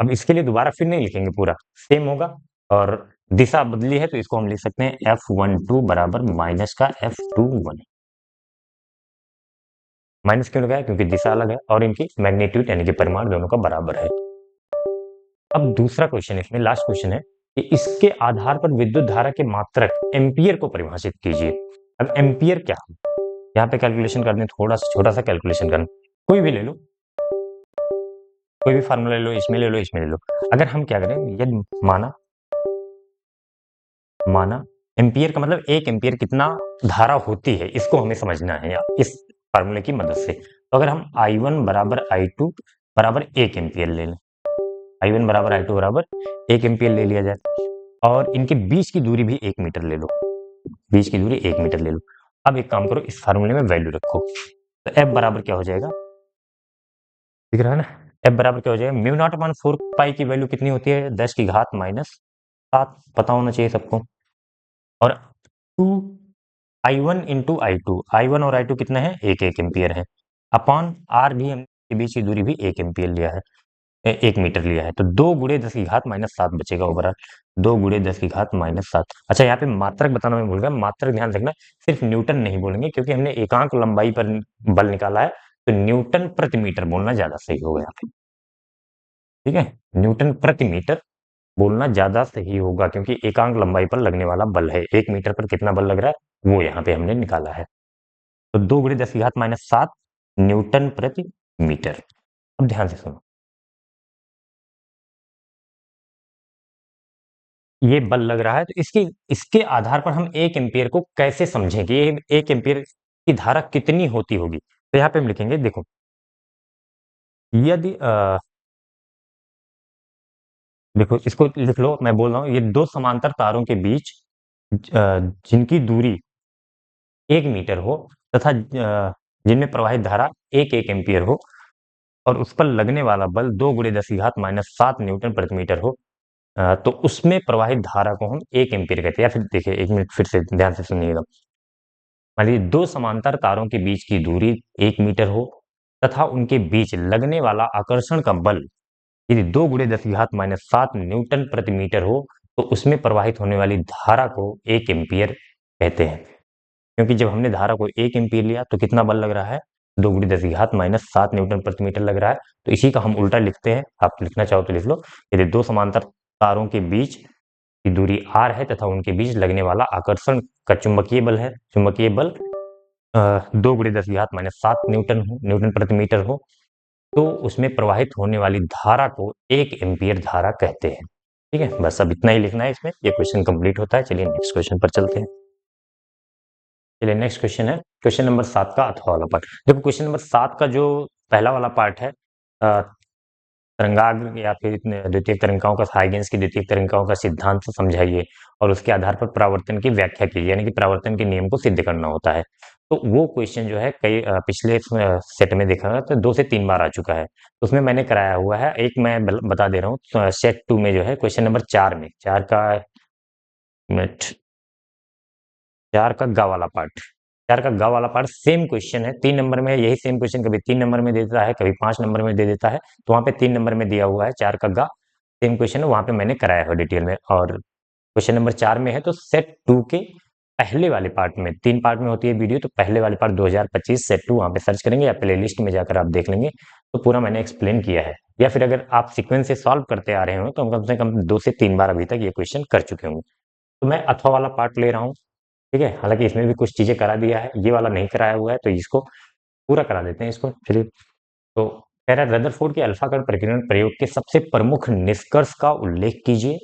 अब इसके लिए दोबारा फिर नहीं लिखेंगे, पूरा सेम होगा, और दिशा बदली है तो इसको हम लिख सकते हैं F12 बराबर माइनस का F21। माइनस क्यों लगाया, क्योंकि दिशा अलग है और इनकी मैग्नीट्यूड यानी कि परिमाण दोनों का बराबर है। अब दूसरा क्वेश्चन, इसमें लास्ट क्वेश्चन है कि इसके आधार पर विद्युत धारा के मात्रक एम्पियर को परिभाषित कीजिए। अब एम्पियर क्या है, यहाँ पे कैलकुलेशन करने, थोड़ा सा छोटा सा कैलकुलेशन करना, कोई भी ले लो, कोई भी फार्मूला ले लो, इसमें ले लो, इसमें ले लो। अगर हम क्या करें, यदि माना, माना एम्पियर का मतलब एक एम्पियर कितना धारा होती है, इसको हमें समझना है या इस फार्मूले की मदद से। तो अगर हम I1 बराबर I2 बराबर 1 एम्पियर ले लें, I1 बराबर I2 बराबर 1 एम्पियर ले लिया जाए, और इनके बीच की दूरी भी 1 मीटर ले लो, बीच की दूरी 1 मीटर ले लो। अब एक काम करो, इस फार्मूले में वैल्यू रखो, तो F बराबर क्या हो जाएगा, दिख रहा है ना, F बराबर क्या हो जाएगा, म्यू नॉट अपॉन 4 पाई की वैल्यू कितनी होती है, 10 की घात माइनस 7, पता होना चाहिए सबको। और 2 I1 इंटू I2 और I2 कितना है, एक एक एम्पियर है, अपॉन आर भी, हम के बीच की दूरी भी 1 एम्पियर लिया है, 1 मीटर लिया है, तो 2 गुणे 10 की घात माइनस 7 बचेगा ओवरऑल, 2 गुणे 10 की घात माइनस 7। अच्छा, यहाँ पे मात्रक बताना मैं भूल गया, मात्रक ध्यान रखना, सिर्फ न्यूटन नहीं बोलेंगे, क्योंकि हमने एकांक लंबाई पर बल निकाला है, तो न्यूटन प्रति मीटर बोलना ज्यादा सही होगा यहाँ पे। ठीक है, न्यूटन प्रति मीटर बोलना ज्यादा सही होगा, क्योंकि एकांक लंबाई पर लगने वाला बल है, 1 मीटर पर कितना बल लग रहा है वो यहाँ पे हमने निकाला है। तो 2 गुणे 10 की घात माइनस 7 न्यूटन प्रति मीटर। अब ध्यान से सुनो, ये बल लग रहा है, तो इसके आधार पर हम 1 एम्पीयर को कैसे समझेंगे? ये 1 एम्पीयर की धारा कितनी होती होगी? तो यहाँ पे हम लिखेंगे, देखो, यदि देखो इसको लिख लो, मैं बोल रहा हूँ, ये 2 समांतर तारों के बीच जिनकी दूरी 1 मीटर हो तथा जिनमें प्रवाहित धारा 1 एम्पीयर हो और उस पर लगने वाला बल 2 × 10⁻⁷ न्यूटन प्रति मीटर हो, तो उसमें प्रवाहित धारा को हम 1 एम्पीयर कहते हैं। या फिर देखिए, 1 मिनट फिर से ध्यान से सुनिएगा। मान लीजिए 2 समांतर तारों के बीच की दूरी 1 मीटर हो तथा उनके बीच लगने वाला आकर्षण का बल यदि 2 × 10⁻⁷ न्यूटन प्रति मीटर हो, तो उसमें प्रवाहित होने वाली धारा को 1 एम्पीयर कहते हैं। क्योंकि जब हमने धारा को 1 एम्पीयर लिया तो कितना बल लग रहा है? 2 × 10⁻⁷ न्यूटन प्रति मीटर लग रहा है। तो इसी का हम उल्टा लिखते हैं, आप लिखना चाहो तो लिख लो। यदि 2 समांतर तारों के बीच की दूरी r है तथा उनके बीच लगने वाला आकर्षण का चुंबकीय बल है, चुंबकीय बल 2 × 10⁻⁷ न्यूटन प्रति मीटर हो, तो उसमें प्रवाहित होने वाली धारा को 1 एम्पीयर धारा कहते हैं। ठीक है, बस अब इतना ही लिखना है इसमें, ये क्वेश्चन कंप्लीट होता है। चलिए नेक्स्ट क्वेश्चन पर चलते हैं। चलिए नेक्स्ट क्वेश्चन है, क्वेश्चन नंबर 7 का अथवा वाला पार्ट। देखो, क्वेश्चन नंबर 7 का जो पहला वाला पार्ट है, तरंगाग्र या फिर द्वितीयक तरंगिकाओं का, हाइगेंस की द्वितीयक तरंगिकाओं का सिद्धांत समझाइए और उसके आधार पर परावर्तन की व्याख्या कीजिए, यानी कि परावर्तन के नियम को सिद्ध करना होता है। तो वो क्वेश्चन जो है कई पिछले सेट में देखा तो 2 से 3 बार आ चुका है, तो उसमें मैंने कराया हुआ है। एक मैं बता दे रहा हूँ, सेट 2 में जो है क्वेश्चन नंबर 4 में, 4 का मिनट 4 का ग वाला पार्ट, 4 का ग वाला पार्ट सेम क्वेश्चन है। 3 नंबर में यही सेम क्वेश्चन कभी 3 नंबर में दे देता है, कभी 5 नंबर में दे देता है, तो वहाँ पे 3 नंबर में दिया हुआ है 4 का ग, सेम क्वेश्चन है, वहाँ पे मैंने कराया है डिटेल में। और क्वेश्चन नंबर 4 में है, तो सेट 2 के पहले वाले पार्ट में, 3 पार्ट में होती है वीडियो, तो पहले वाले पार्ट 2025 सेट 2 वहाँ पे सर्च करेंगे या प्ले लिस्ट में जाकर आप देख लेंगे, तो पूरा मैंने एक्सप्लेन किया है। या फिर अगर आप सीक्वेंस से सॉल्व करते आ रहे हो तो कम से कम 2 से 3 बार अभी तक ये क्वेश्चन कर चुके होंगे। तो मैं अथवा वाला पार्ट ले रहा हूँ, ठीक है। हालांकि इसमें भी कुछ चीजें करा दिया है, ये वाला नहीं कराया हुआ है, तो इसको पूरा करा देते हैं इसको। चलिए, तो कह रहा है, रदरफोर्ड के अल्फा कण प्रकीर्णन प्रयोग के सबसे प्रमुख निष्कर्ष का उल्लेख कीजिए।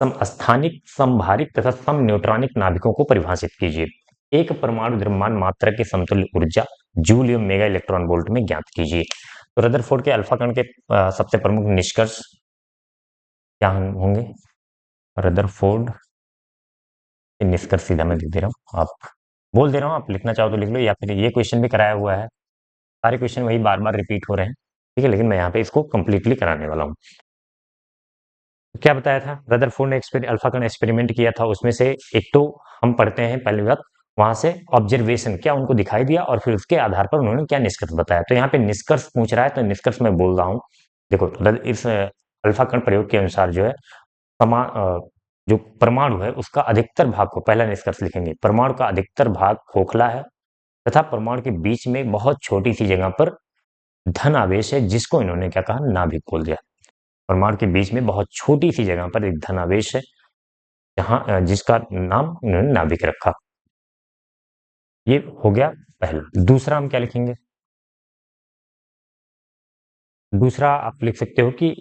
समस्थानिक, समभारिक तथा सम न्यूट्रॉनिक नाभिकों को परिभाषित कीजिए। एक परमाणु द्रव्यमान मात्रा की समतुल्य ऊर्जा जूल एवं मेगा इलेक्ट्रॉन वोल्ट में ज्ञात कीजिए। तो रदरफोर्ड के अल्फा कण के सबसे प्रमुख निष्कर्ष क्या होंगे? रदरफोर्ड के निष्कर्ष सीधा मैं लिख दे रहा हूँ, आप बोल दे रहा हूँ, आप लिखना चाहो तो लिख लो, या फिर ये क्वेश्चन भी कराया हुआ है, सारे क्वेश्चन वही बार बार रिपीट हो रहे हैं, ठीक है, लेकिन मैं यहाँ पे इसको कंप्लीटली कराने वाला हूँ। क्या बताया था? रदरफोर्ड ने अल्फा कण एक्सपेरिमेंट किया था, उसमें से एक तो हम पढ़ते हैं पहली बात, वहां से ऑब्जर्वेशन क्या उनको दिखाई दिया और फिर उसके आधार पर उन्होंने क्या निष्कर्ष बताया। तो यहाँ पे निष्कर्ष पूछ रहा है, तो निष्कर्ष मैं बोल रहा हूँ। देखो, इस अल्फा कण प्रयोग के अनुसार जो है, जो परमाणु है उसका अधिकतर भाग को, पहला निष्कर्ष लिखेंगे, परमाणु का अधिकतर भाग खोखला है तथा परमाणु के बीच में बहुत छोटी सी जगह पर धन आवेश है, जिसको इन्होंने क्या कहा? नाभिक बोल दिया। परमाणु के बीच में बहुत छोटी सी जगह पर एक धनावेश है, जहां जिसका नाम उन्होंने नाभिक रखा। ये हो गया पहला। दूसरा हम क्या लिखेंगे? दूसरा आप लिख सकते हो कि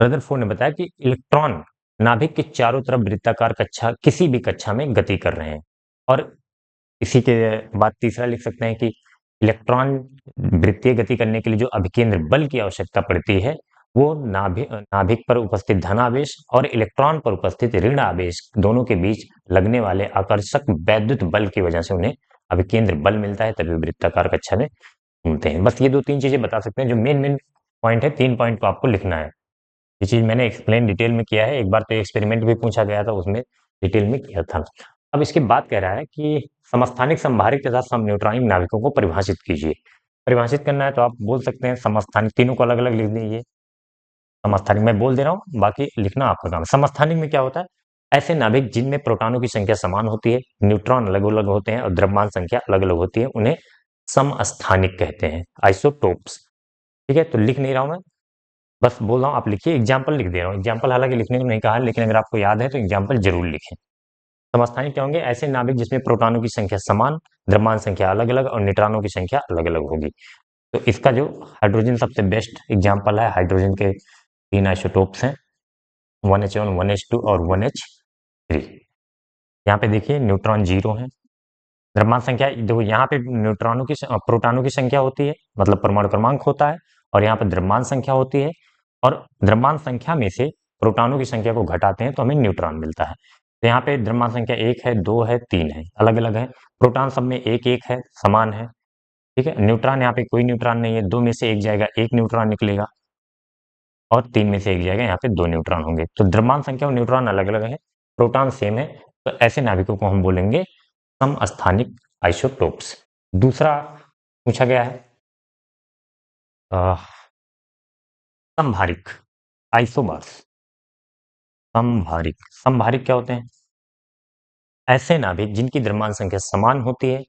रदरफोर्ड ने बताया कि इलेक्ट्रॉन नाभिक के चारों तरफ वृत्ताकार कक्षा, किसी भी कक्षा में गति कर रहे हैं। और इसी के बाद तीसरा लिख सकते हैं कि इलेक्ट्रॉन वृत्तीय गति करने के लिए जो अभिकेंद्र बल की आवश्यकता पड़ती है, वो नाभिक पर उपस्थित धनावेश और इलेक्ट्रॉन पर उपस्थित ऋण आवेश दोनों के बीच लगने वाले आकर्षक वैद्युत बल की वजह से उन्हें अभिकेंद्र बल मिलता है, तभी वृत्ताकार कक्षा में घूमते हैं। बस ये 2-3 चीजें बता सकते हैं, जो मेन मेन पॉइंट है, 3 पॉइंट को आपको लिखना है। ये चीज मैंने एक्सप्लेन डिटेल में किया है, एक बार तो एक्सपेरिमेंट भी पूछा गया था, उसमें डिटेल में किया था। अब इसके बाद कह रहा है कि समस्थानिक, समभारिक तथा समन्यूट्रॉनिक नाभिकों को परिभाषित कीजिए। परिभाषित करना है तो आप बोल सकते हैं समस्थानिक, तीनों को अलग अलग लिख दीजिए। समस्थानिक मैं बोल दे रहा हूँ, बाकी लिखना आपका काम। समस्थानिक में क्या होता है? ऐसे नाभिक जिनमें प्रोटॉनों की संख्या समान होती है, न्यूट्रॉन अलग अलग होते हैं और द्रव्यमान संख्या अलग अलग होती है, उन्हें समस्थानिक कहते हैं, आइसोटोप्स। ठीक है, तो लिख नहीं रहा हूं मैं, बस बोल रहा हूँ, आप लिखिए, एग्जाम्पल लिख दे रहा हूँ। एग्जाम्पल हालांकि लिखने को नहीं कहा है, लेकिन अगर आपको याद है तो एग्जाम्पल जरूर लिखें। समस्थानिक क्या होंगे? ऐसे नाभिक जिसमें प्रोटॉनों की संख्या समान, द्रव्यमान संख्या अलग अलग और न्यूट्रॉनों की संख्या अलग अलग होगी। तो इसका जो हाइड्रोजन सबसे बेस्ट एग्जाम्पल है, हाइड्रोजन के 3 आइसोटोप्स हैं, 1h1, 1h2 और 1h3। यहाँ पे देखिए न्यूट्रॉन 0 है। द्रव्यमान संख्या देखो, यहाँ पे न्यूट्रॉनों की प्रोटॉनों की संख्या होती है, मतलब परमाणु क्रमांक होता है, और यहाँ पे द्रव्यमान संख्या होती है। और द्रव्यमान संख्या में से प्रोटॉनों की संख्या को घटाते हैं तो हमें न्यूट्रॉन मिलता है। तो यहाँ पे द्रव्यमान संख्या 1 है, 2 है, 3 है, अलग अलग है। प्रोटॉन सब में एक एक है, समान है। ठीक है, न्यूट्रॉन यहाँ पे कोई न्यूट्रॉन नहीं है, 2 में से एक जाएगा, एक न्यूट्रॉन निकलेगा, और 3 में से एक जाएगा, यहाँ पे 2 न्यूट्रॉन होंगे। तो द्रव्यमान संख्या और न्यूट्रॉन अलग अलग है, प्रोटॉन सेम है। तो ऐसे नाभिकों को हम बोलेंगे समस्थानिक आइसोटोप्स। दूसरा पूछा गया है समभारिक आइसोबार्स। समभारिक, समभारिक क्या होते हैं? ऐसे नाभिक जिनकी द्रव्यमान संख्या समान होती है,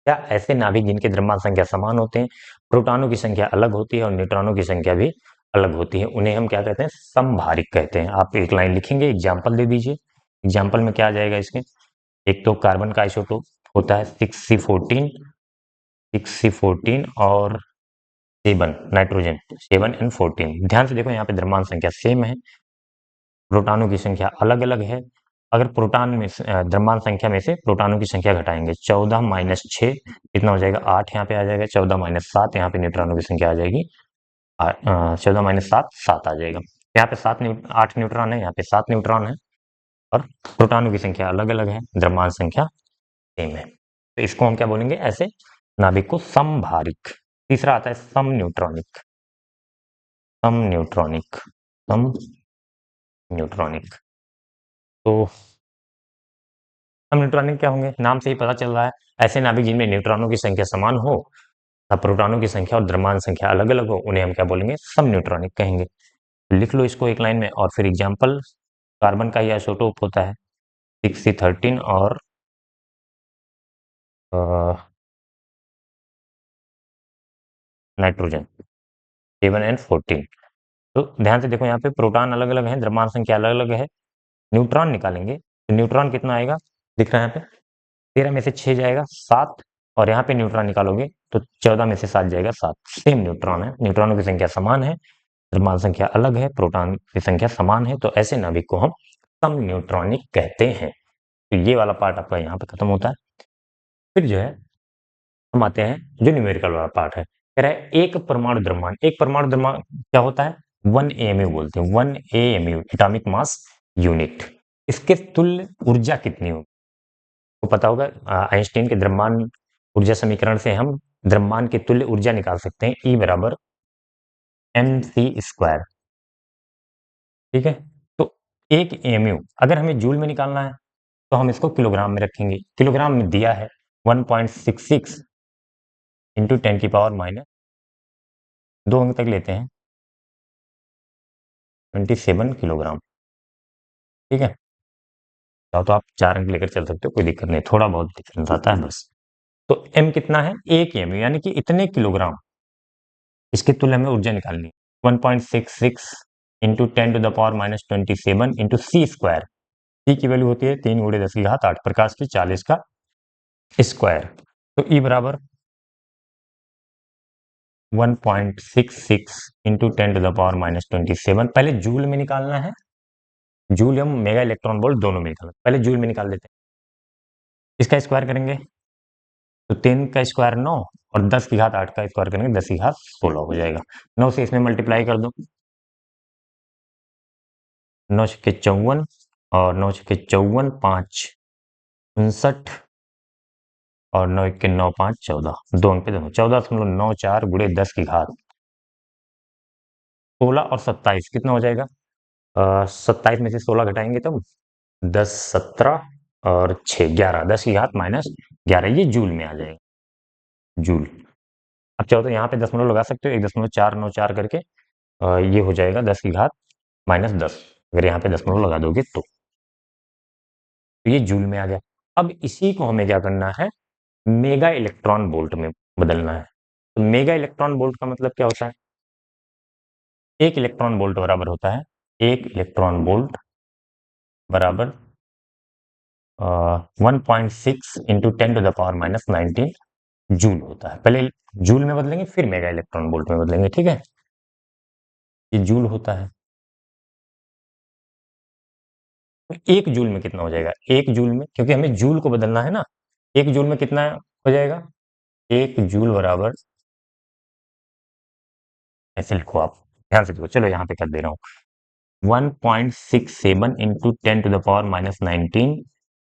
या ऐसे नाभिक जिनके द्रव्यमान संख्या समान होते हैं, प्रोटॉनों की संख्या अलग होती है और न्यूट्रॉनों की संख्या भी अलग होती है, उन्हें हम क्या कहते हैं? समभारिक कहते हैं। आप एक लाइन लिखेंगे, एग्जाम्पल दे दीजिए। एग्जाम्पल में क्या आ जाएगा इसके? एक तो कार्बन का आइसोटोप होता है 6C14, 6C14 और 7 नाइट्रोजन 7N14। ध्यान से देखो, यहाँ पे द्रव्यमान संख्या सेम है, प्रोटॉनों की संख्या अलग अलग है। अगर प्रोटॉन में द्रव्यमान संख्या में से प्रोटॉनों की संख्या घटाएंगे, 14 माइनस 6 कितना हो जाएगा? 8 यहाँ पे आ जाएगा। 14 माइनस 7 यहाँ पे न्यूट्रॉनों की संख्या आ जाएगी, 14 माइनस 7 7 आ जाएगा। यहाँ पे 8 न्यूट्रॉन है, यहाँ पे 7 न्यूट्रॉन है, और प्रोटॉनों की संख्या अलग अलग है, द्रव्यमान संख्या सेम है। तो इसको हम क्या बोलेंगे? ऐसे नाभिक को समभारिक। तीसरा आता है सम न्यूट्रॉनिक। सम न्यूट्रॉनिक, सम न्यूट्रॉनिक। तो सम न्यूट्रॉनिक क्या होंगे? नाम से ही पता चल रहा है, ऐसे नाभिक जिनमें न्यूट्रॉनों की संख्या समान हो तथा प्रोटॉनों की संख्या और द्रव्यमान संख्या अलग अलग हो, उन्हें हम क्या बोलेंगे? सम न्यूट्रॉनिक कहेंगे। लिख लो इसको एक लाइन में, और फिर एग्जाम्पल। कार्बन का ही आइसोटोप होता है 6C13 और नाइट्रोजन 7N14। तो ध्यान से देखो, यहाँ पे प्रोटॉन अलग अलग है, द्रव्यमान संख्या अलग अलग है। न्यूट्रॉन निकालेंगे तो न्यूट्रॉन कितना आएगा? दिख रहा है यहाँ पे, 13 में से 6 जाएगा 7, और यहाँ पे न्यूट्रॉन निकालोगे तो 14 में से 7 जाएगा 7। सेम न्यूट्रॉन है, न्यूट्रॉनों की संख्या समान है, द्रव्यमान संख्या अलग है, प्रोटॉन की संख्या समान है, तो ऐसे नाभिक को हम सम न्यूट्रॉनिक कहते हैं। तो ये वाला पार्ट आपका यहाँ पे खत्म होता है। फिर जो है हम आते हैं जो न्यूमेरिकल वाला पार्ट है। कह रहा है एक परमाणु द्रव्यमान। एक परमाणु द्रव्यमान क्या होता है? 1 AMU बोलते हैं, 1 AMU एटॉमिक मास यूनिट। इसके तुल्य ऊर्जा कितनी होगी? को पता होगा, आइंस्टीन के द्रव्यमान ऊर्जा समीकरण से हम द्रव्यमान की तुल्य ऊर्जा निकाल सकते हैं, E बराबर mc²। ठीक है, तो एक AMU अगर हमें जूल में निकालना है तो हम इसको किलोग्राम में रखेंगे। किलोग्राम में दिया है 1.66 इंटू 10⁻⁻, 2 अंक तक लेते हैं, 27 किलोग्राम। ठीक है, चाहो तो आप 4 अंक लेकर चल सकते हो, कोई दिक्कत नहीं, थोड़ा बहुत डिफरेंस आता है बस। तो एम कितना है? 1 एम, यानी कि इतने किलोग्राम। इसकी तुल्य हमें ऊर्जा निकालनी है, 1.66 इंटू 10⁻⁻27 इंटू C²। सी की वैल्यू होती है 3 × 10⁸ प्रकाश की 40 का स्क्वायर। तो ई बराबर 1.66 इंटू 10⁻⁻27। पहले जूल में निकालना है, जूल हम मेगा इलेक्ट्रॉन वोल्ट दोनों में निकालना, पहले जूल में निकाल देते हैं। इसका स्क्वायर करेंगे तो 3 का स्क्वायर 9, और 10⁸ का स्क्वायर करेंगे 10⁸ हो जाएगा। 9 से इसमें मल्टीप्लाई कर दो, 9 छक्के 54, और 9 छक्के 54, 5 59, और 9 1 के 9 5 14, 2 अंक पे दोनों, 14.94 गुणे 10⁻। 16 और 27 कितना हो जाएगा? 27 में से 16 घटाएंगे तब 10 17 और 6 11, 10⁻⁻11, ये जूल में आ जाएगा, जूल। अब चाहो तो यहाँ पे दशमलव लगा सकते हो, 1.494 करके, ये हो जाएगा 10⁻⁻10, अगर यहाँ पे दशमलव लगा दोगे तो ये जूल में आ गया। अब इसी को हमें क्या करना है? मेगा इलेक्ट्रॉन वोल्ट में बदलना है। तो मेगा इलेक्ट्रॉन वोल्ट का मतलब क्या होता है? एक इलेक्ट्रॉन वोल्ट बराबर होता है, एक इलेक्ट्रॉन वोल्ट बराबर 1.6 इंटू 10⁻⁻19 जूल होता है। पहले जूल में बदलेंगे, फिर मेगा इलेक्ट्रॉन वोल्ट में बदलेंगे। ठीक है, ये जूल होता है। तो 1 जूल में कितना हो जाएगा? 1 जूल में, क्योंकि हमें जूल को बदलना है ना, 1 जूल में कितना हो जाएगा? 1 जूल बराबर, ऐसे लिखो आप, ध्यान से लिखो, चलो यहाँ पे कर दे रहा हूँ, 1.67 into 10 to the power minus 19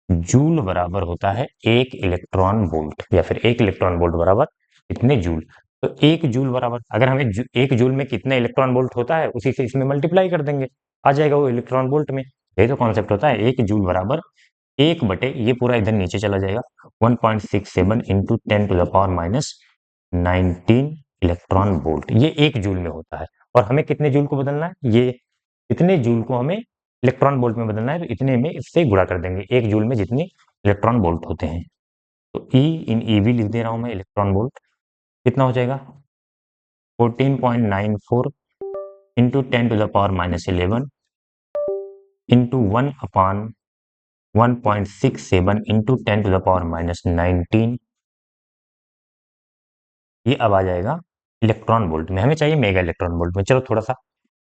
joule बराबर होता है 1 इलेक्ट्रॉन वोल्ट, या फिर 1 इलेक्ट्रॉन वोल्ट बराबर इतने जूल। तो 1 जूल बराबर, अगर हमें 1 जूल में कितने इलेक्ट्रॉन वोल्ट होता है उसी से इसमें मल्टीप्लाई कर देंगे, आ जाएगा वो इलेक्ट्रॉन वोल्ट में। यही तो कॉन्सेप्ट होता है, 1 जूल बराबर 1 बटे, ये पूरा इधर नीचे चला जाएगा, 1.67 into 10 to the power minus 19 electron volt, ये 1 जूल में होता है। और हमें कितने जूल को बदलना है? ये इतने जूल को हमें इलेक्ट्रॉन वोल्ट में बदलना है, तो इतने में इससे गुणा कर देंगे, 1 जूल में जितने इलेक्ट्रॉन वोल्ट होते हैं। तो ई इन ईवी लिख दे रहा हूं मैं, इलेक्ट्रॉन वोल्ट कितना हो जाएगा? 14.94 into 10 to the power minus 11 into 1 upon 1.67 into 10 to the power minus 19, ये अब आ जाएगा इलेक्ट्रॉन वोल्ट में। हमें चाहिए मेगा इलेक्ट्रॉन वोल्ट में। चलो थोड़ा सा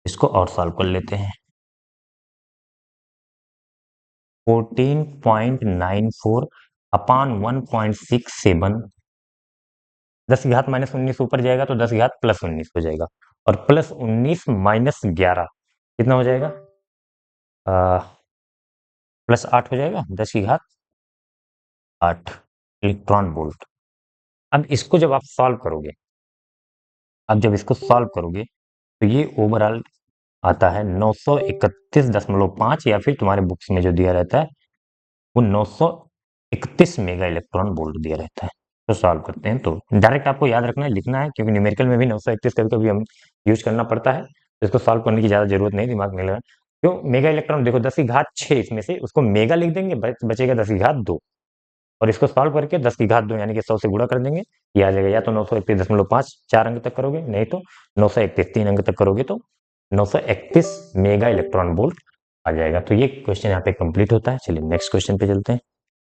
इसको और सॉल्व कर लेते हैं। 14.94 अपान 1.67, 10 की घात माइनस 19 ऊपर जाएगा तो 10 की घात प्लस 19 हो जाएगा, और प्लस 19 माइनस 11 कितना हो जाएगा? प्लस 8 हो जाएगा, 10 की घात 8 इलेक्ट्रॉन वोल्ट। अब इसको जब आप सॉल्व करोगे, अब जब इसको सॉल्व करोगे तो ये ओवरऑल आता है 931.5, या फिर तुम्हारे बुक्स में जो दिया रहता है वो 931 मेगा इलेक्ट्रॉन वोल्ट दिया रहता है। तो सॉल्व करते हैं, तो डायरेक्ट आपको याद रखना है, लिखना है, क्योंकि न्यूमेरिकल में भी 931 कभी कभी हम यूज करना पड़ता है, तो इसको सॉल्व करने की ज्यादा जरूरत नहीं, दिमाग में लगा। क्यों मेगा इलेक्ट्रॉन? देखो 10 की घात 6 इसमें से, उसको मेगा लिख देंगे, बचेगा 10 की घात 2, और इसको सॉल्व करके 10 की घात 2 यानी कि 100 से गुणा कर देंगे, ये आ जाएगा। या तो 931.5 4 अंक तक करोगे, नहीं तो 931 3 अंक तक करोगे तो 931 मेगा इलेक्ट्रॉन वोल्ट आ जाएगा। तो ये क्वेश्चन यहाँ पे कंप्लीट होता है। चलिए नेक्स्ट क्वेश्चन पे चलते हैं।